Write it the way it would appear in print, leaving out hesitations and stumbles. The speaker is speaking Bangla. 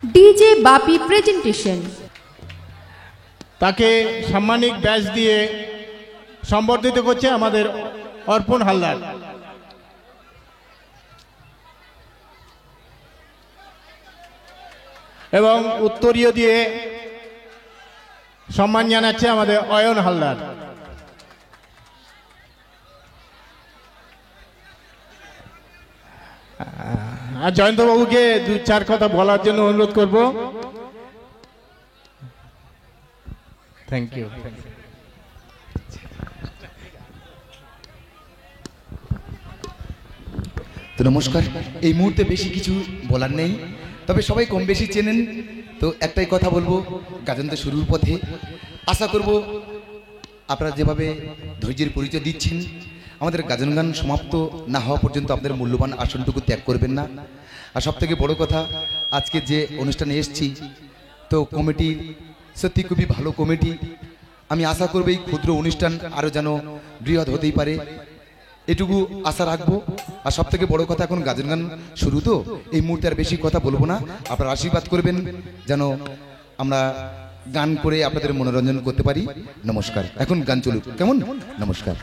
ডিজে বাপি প্রেজেন্টেশন। তাকে সাম্মানিক ব্যাচ দিয়ে সম্বর্ধিত করছে আমাদের অর্পণ হালদার। এবং উত্তরীয় দিয়ে সম্মান জানাচ্ছে আমাদের অয়ন হালদার। আর জয়ন্তবাবুকে দু চার কথা বলার জন্য অনুরোধ করব। Thank you. তো নমস্কার। এই মুহূর্তে বেশি কিছু বলার নেই, তবে সবাই কম বেশি চেনেন। তো একটাই কথা বলবো, গাজন তো শুরুর পথে। আশা করব আপনারা যেভাবে ধৈর্যের পরিচয় দিচ্ছেন, আমাদের গাজন গান সমাপ্ত না হওয়া পর্যন্ত আপনাদের মূল্যবান আসনটুকু ত্যাগ করবেন না। আর সবথেকে বড় কথা, আজকে যে অনুষ্ঠানে এসেছি, তো কমিটি সত্যি খুবই ভালো কমিটি। আমি আশা করব এই ক্ষুদ্র অনুষ্ঠান আরও যেন বৃহৎ হতেই পারে, এটুকু আশা রাখবো। আর সব থেকে বড় কথা, এখন গাজন গান শুরু, তো এই মুহূর্তে আর বেশি কথা বলবো না। আপনারা আশীর্বাদ করবেন যেন আমরা গান করে আপনাদের মনোরঞ্জন করতে পারি। নমস্কার। এখন গান চলুক, কেমন? নমস্কার।